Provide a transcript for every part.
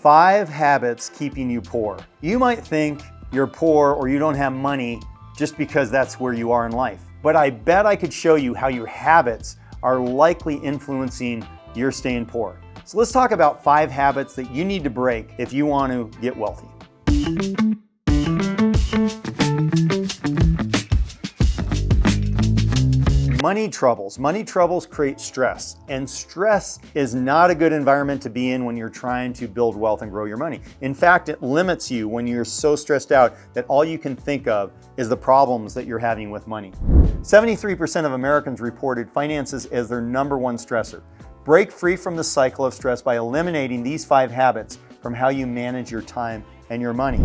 5 habits keeping you poor. You might think you're poor or you don't have money just because that's where you are in life. But I bet I could show you how your habits are likely influencing your staying poor. So let's talk about 5 habits that you need to break if you want to get wealthy. Money troubles. Money troubles create stress, and stress is not a good environment to be in when you're trying to build wealth and grow your money. In fact, it limits you when you're so stressed out that all you can think of is the problems that you're having with money. 73% of Americans reported finances as their #1 stressor. Break free from the cycle of stress by eliminating these 5 habits from how you manage your time and your money.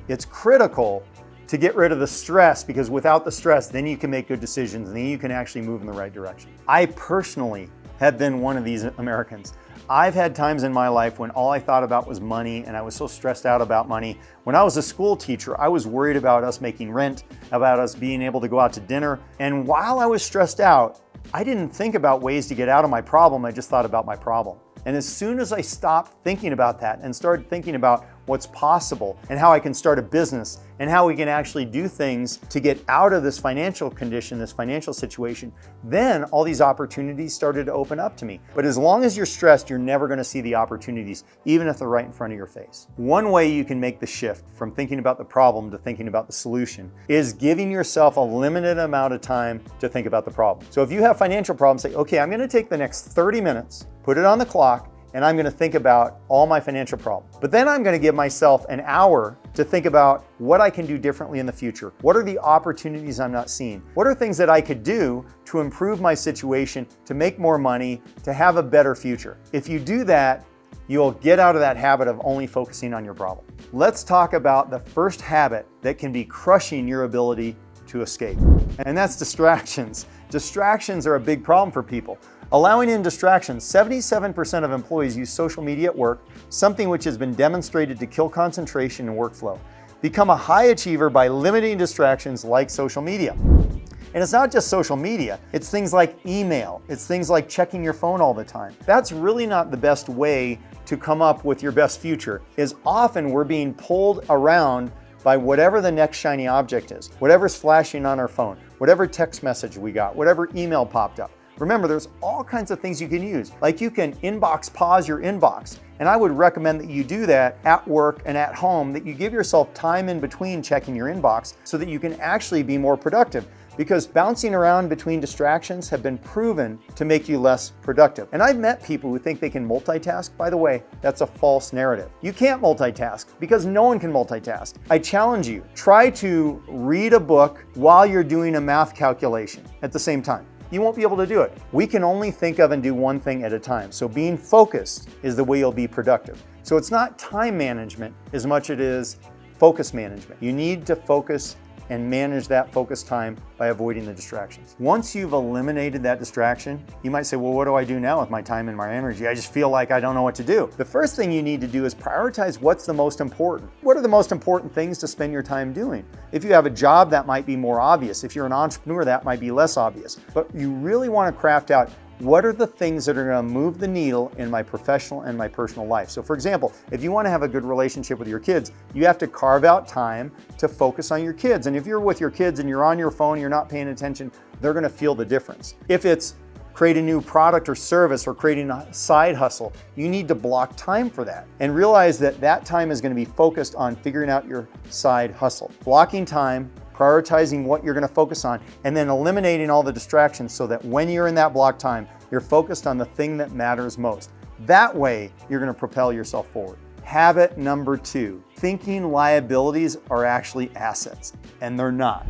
It's critical to get rid of the stress, because without the stress, then you can make good decisions and then you can actually move in the right direction. I personally have been one of these Americans. I've had times in my life when all I thought about was money and I was so stressed out about money. When I was a school teacher, I was worried about us making rent, about us being able to go out to dinner. And while I was stressed out, I didn't think about ways to get out of my problem. I just thought about my problem. And as soon as I stopped thinking about that and started thinking about what's possible and how I can start a business and how we can actually do things to get out of this financial condition, this financial situation, then all these opportunities started to open up to me. But as long as you're stressed, you're never going to see the opportunities, even if they're right in front of your face. One way you can make the shift from thinking about the problem to thinking about the solution is giving yourself a limited amount of time to think about the problem. So if you have financial problems, say, okay, I'm going to take the next 30 minutes, put it on the clock, and I'm going to think about all my financial problems. But then I'm going to give myself an hour to think about what I can do differently in the future. What are the opportunities I'm not seeing? What are things that I could do to improve my situation, to make more money, to have a better future? If you do that, you'll get out of that habit of only focusing on your problem. Let's talk about the first habit that can be crushing your ability to escape, and that's distractions. Distractions are a big problem for people. Allowing in distractions, 77% of employees use social media at work, something which has been demonstrated to kill concentration and workflow. Become a high achiever by limiting distractions like social media. And it's not just social media, it's things like email, it's things like checking your phone all the time. That's really not the best way to come up with your best future, is often we're being pulled around by whatever the next shiny object is, whatever's flashing on our phone, whatever text message we got, whatever email popped up. Remember, there's all kinds of things you can use. Like you can inbox pause your inbox. And I would recommend that you do that at work and at home, that you give yourself time in between checking your inbox so that you can actually be more productive. Because bouncing around between distractions have been proven to make you less productive. And I've met people who think they can multitask. By the way, that's a false narrative. You can't multitask because no one can multitask. I challenge you, try to read a book while you're doing a math calculation at the same time. You won't be able to do it. We can only think of and do one thing at a time. So being focused is the way you'll be productive. So it's not time management as much as it is focus management. You need to focus and manage that focus time by avoiding the distractions. Once you've eliminated that distraction, you might say, well, what do I do now with my time and my energy? I just feel like I don't know what to do. The first thing you need to do is prioritize what's the most important. What are the most important things to spend your time doing? If you have a job, that might be more obvious. If you're an entrepreneur, that might be less obvious. But you really want to craft out what are the things that are going to move the needle in my professional and my personal life. So for example, if you want to have a good relationship with your kids, you have to carve out time to focus on your kids. And if you're with your kids and you're on your phone, you're not paying attention, they're going to feel the difference. If it's create a new product or service or creating a side hustle, you need to block time for that and realize that that time is going to be focused on figuring out your side hustle. Blocking time, prioritizing what you're going to focus on, and then eliminating all the distractions so that when you're in that block time, you're focused on the thing that matters most. That way, you're going to propel yourself forward. Habit number 2, thinking liabilities are actually assets, and they're not.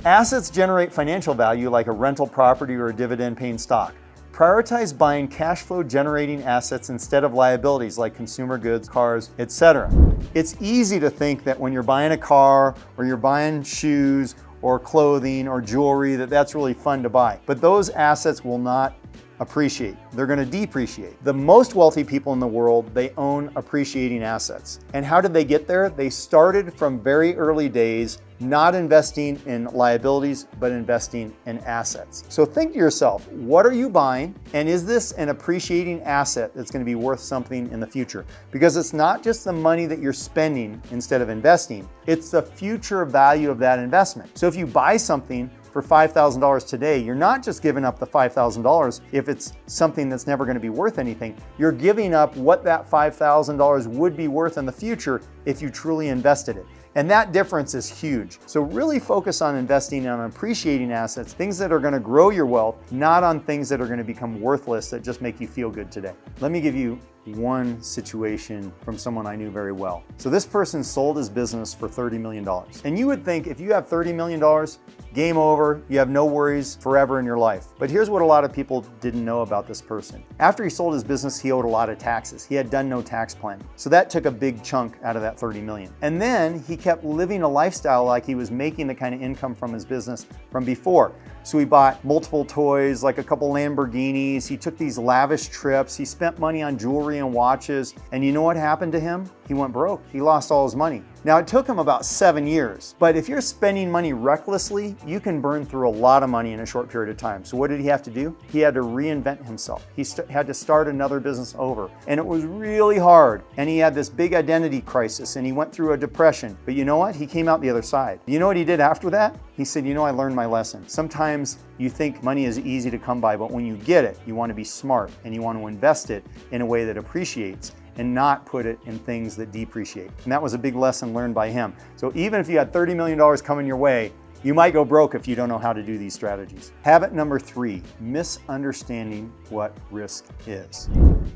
Assets generate financial value like a rental property or a dividend-paying stock. Prioritize buying cash flow generating assets instead of liabilities like consumer goods, cars, etc. It's easy to think that when you're buying a car or you're buying shoes or clothing or jewelry, that's really fun to buy. But those assets will not appreciate. They're going to depreciate. The most wealthy people in the world, they own appreciating assets. And how did they get there? They started from very early days not investing in liabilities, but investing in assets. So think to yourself, what are you buying? And is this an appreciating asset that's going to be worth something in the future? Because it's not just the money that you're spending instead of investing, it's the future value of that investment. So if you buy something for $5,000 today, you're not just giving up the $5,000 if it's something that's never going to be worth anything. You're giving up what that $5,000 would be worth in the future if you truly invested it. And that difference is huge. So really focus on investing on appreciating assets, things that are going to grow your wealth, not on things that are going to become worthless that just make you feel good today. Let me give you one situation from someone I knew very well. So this person sold his business for $30 million. And you would think if you have $30 million, game over, you have no worries forever in your life. But here's what a lot of people didn't know about this person. After he sold his business, he owed a lot of taxes. He had done no tax planning. So that took a big chunk out of that $30 million. And then he kept living a lifestyle like he was making the kind of income from his business from before. So he bought multiple toys, like a couple Lamborghinis. He took these lavish trips. He spent money on jewelry and watches. And you know what happened to him? He went broke. He lost all his money. Now, it took him about 7 years, but if you're spending money recklessly, you can burn through a lot of money in a short period of time. So what did he have to do? He had to reinvent himself. He had to start another business over. And it was really hard. And he had this big identity crisis and he went through a depression. But you know what? He came out the other side. You know what he did after that? He said, I learned my lesson. Sometimes you think money is easy to come by, but when you get it, you want to be smart and you want to invest it in a way that appreciates and not put it in things that depreciate. And that was a big lesson learned by him. So even if you had $30 million coming your way, you might go broke if you don't know how to do these strategies. Habit number 3, misunderstanding what risk is.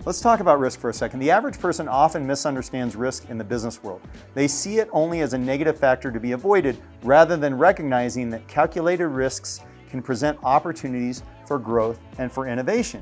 Let's talk about risk for a second. The average person often misunderstands risk in the business world. They see it only as a negative factor to be avoided rather than recognizing that calculated risks can present opportunities for growth and for innovation.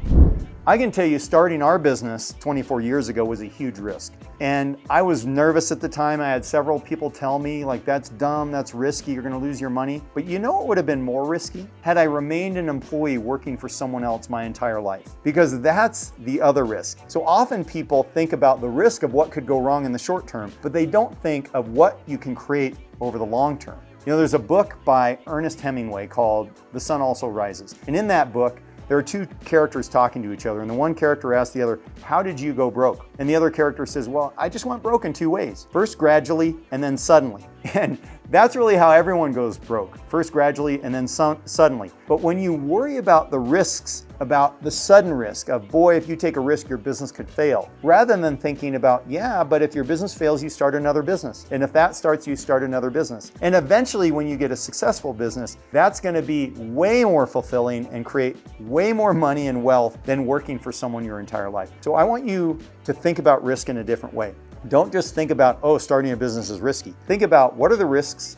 I can tell you starting our business 24 years ago was a huge risk. And I was nervous at the time. I had several people tell me, like, that's dumb, that's risky, you're gonna lose your money. But you know what would have been more risky? Had I remained an employee working for someone else my entire life. Because that's the other risk. So often people think about the risk of what could go wrong in the short term, but they don't think of what you can create over the long term. There's a book by Ernest Hemingway called The Sun Also Rises. And in that book, there are two characters talking to each other, and the one character asks the other, how did you go broke? And the other character says, well, I just went broke in 2 ways. First gradually, and then suddenly. And that's really how everyone goes broke. First gradually, and then suddenly. But when you worry about the risks, about the sudden risk of, boy, if you take a risk, your business could fail, rather than thinking about, yeah, but if your business fails, you start another business. And if that starts, you start another business. And eventually, when you get a successful business, that's going to be way more fulfilling and create way more money and wealth than working for someone your entire life. So I want you to think about risk in a different way. Don't just think about, starting a business is risky. Think about what are the risks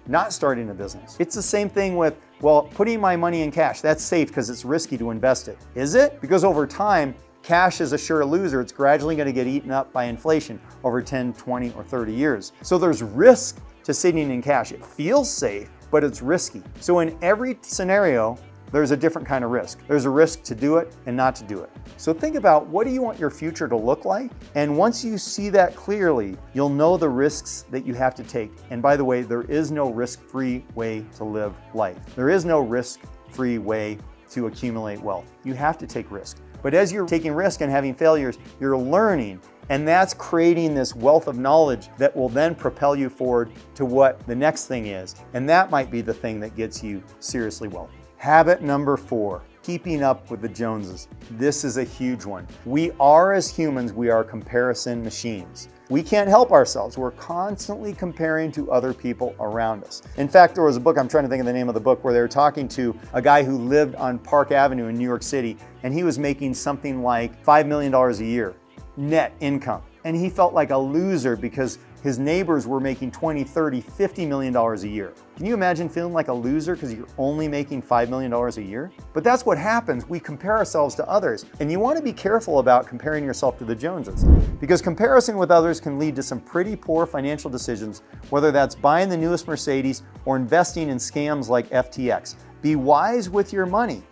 not starting a business. It's the same thing with, putting my money in cash. That's safe because it's risky to invest it. Is it? Because over time, cash is a sure loser. It's gradually going to get eaten up by inflation over 10, 20, or 30 years. So there's risk to sitting in cash. It feels safe, but it's risky. So in every scenario, there's a different kind of risk. There's a risk to do it and not to do it. So think about, what do you want your future to look like? And once you see that clearly, you'll know the risks that you have to take. And by the way, there is no risk-free way to live life. There is no risk-free way to accumulate wealth. You have to take risk. But as you're taking risk and having failures, you're learning, and that's creating this wealth of knowledge that will then propel you forward to what the next thing is. And that might be the thing that gets you seriously wealthy. Habit number 4, keeping up with the Joneses. This is a huge one. We are, as humans, we are comparison machines. We can't help ourselves. We're constantly comparing to other people around us. In fact, there was a book, I'm trying to think of the name of the book, where they were talking to a guy who lived on Park Avenue in New York City, and he was making something like $5 million a year net income. And he felt like a loser because his neighbors were making $20, $30, $50 million a year. Can you imagine feeling like a loser because you're only making $5 million a year? But that's what happens. We compare ourselves to others. And you want to be careful about comparing yourself to the Joneses, because comparison with others can lead to some pretty poor financial decisions, whether that's buying the newest Mercedes or investing in scams like FTX. Be wise with your money.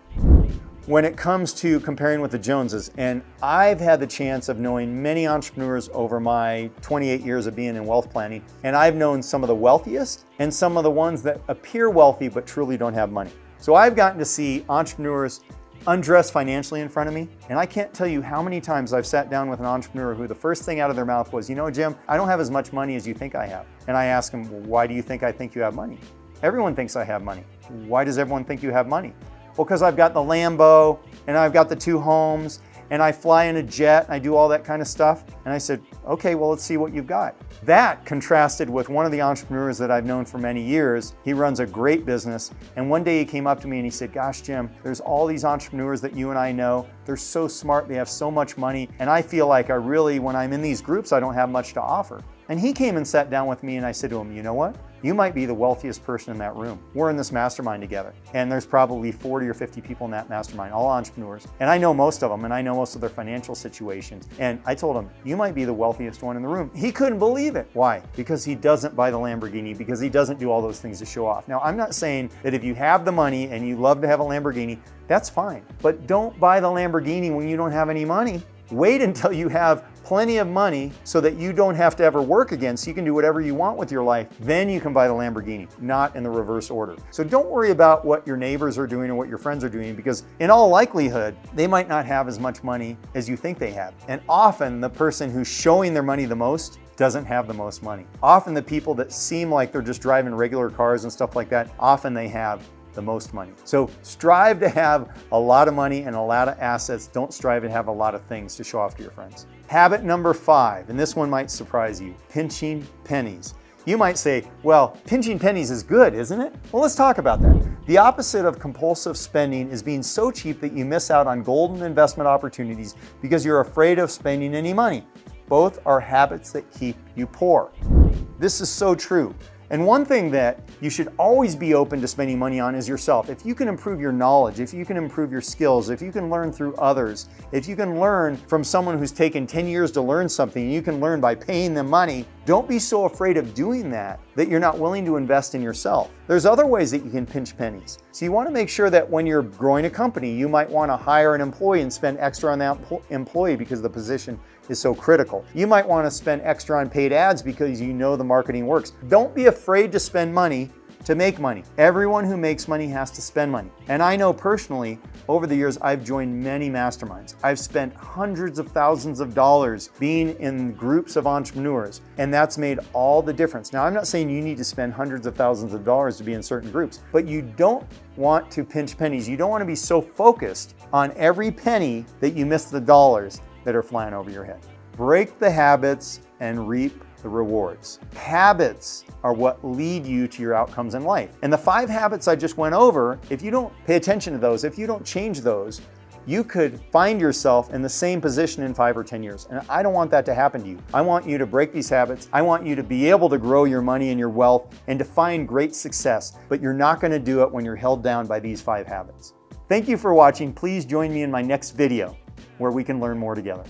when it comes to comparing with the Joneses, and I've had the chance of knowing many entrepreneurs over my 28 years of being in wealth planning, and I've known some of the wealthiest and some of the ones that appear wealthy but truly don't have money. So I've gotten to see entrepreneurs undress financially in front of me, and I can't tell you how many times I've sat down with an entrepreneur who the first thing out of their mouth was, you know, Jim, I don't have as much money as you think I have. And I ask them, well, why do you think I think you have money? Everyone thinks I have money. Why does everyone think you have money? Well, because I've got the Lambo, and I've got the 2 homes, and I fly in a jet, and I do all that kind of stuff. And I said, okay, well, let's see what you've got. That contrasted with one of the entrepreneurs that I've known for many years. He runs a great business. And one day he came up to me and he said, gosh, Jim, there's all these entrepreneurs that you and I know. They're so smart, they have so much money. And I feel like when I'm in these groups, I don't have much to offer. And he came and sat down with me and I said to him, you know what? You might be the wealthiest person in that room. We're in this mastermind together. And there's probably 40 or 50 people in that mastermind, all entrepreneurs. And I know most of them, and I know most of their financial situations. And I told him, you might be the wealthiest one in the room. He couldn't believe it. Why? Because he doesn't buy the Lamborghini, because he doesn't do all those things to show off. Now, I'm not saying that if you have the money and you love to have a Lamborghini, that's fine. But don't buy the Lamborghini when you don't have any money. Wait until you have plenty of money so that you don't have to ever work again, so you can do whatever you want with your life. Then you can buy the Lamborghini, not in the reverse order. So don't worry about what your neighbors are doing or what your friends are doing, because in all likelihood, they might not have as much money as you think they have. And often the person who's showing their money the most doesn't have the most money. Often the people that seem like they're just driving regular cars and stuff like that, often they have the most money. So strive to have a lot of money and a lot of assets. Don't strive to have a lot of things to show off to your friends. Habit number 5, and this one might surprise you, pinching pennies. You might say, well, pinching pennies is good, isn't it? Well, let's talk about that. The opposite of compulsive spending is being so cheap that you miss out on golden investment opportunities because you're afraid of spending any money. Both are habits that keep you poor. This is so true. And one thing that you should always be open to spending money on is yourself. If you can improve your knowledge, if you can improve your skills, if you can learn through others, if you can learn from someone who's taken 10 years to learn something, and you can learn by paying them money, don't be so afraid of doing that you're not willing to invest in yourself. There's other ways that you can pinch pennies. So you want to make sure that when you're growing a company, you might want to hire an employee and spend extra on that employee because the position is so critical. You might want to spend extra on paid ads because you know the marketing works. Don't be afraid to spend money to make money. Everyone who makes money has to spend money. And I know personally, over the years, I've joined many masterminds. I've spent hundreds of thousands of dollars being in groups of entrepreneurs, and that's made all the difference. Now, I'm not saying you need to spend hundreds of thousands of dollars to be in certain groups, but you don't want to pinch pennies. You don't want to be so focused on every penny that you miss the dollars that are flying over your head. Break the habits and reap the rewards. Habits are what lead you to your outcomes in life. And the 5 habits I just went over, if you don't pay attention to those, if you don't change those, you could find yourself in the same position in 5 or 10 years. And I don't want that to happen to you. I want you to break these habits. I want you to be able to grow your money and your wealth and to find great success, but you're not going to do it when you're held down by these 5 habits. Thank you for watching. Please join me in my next video where we can learn more together.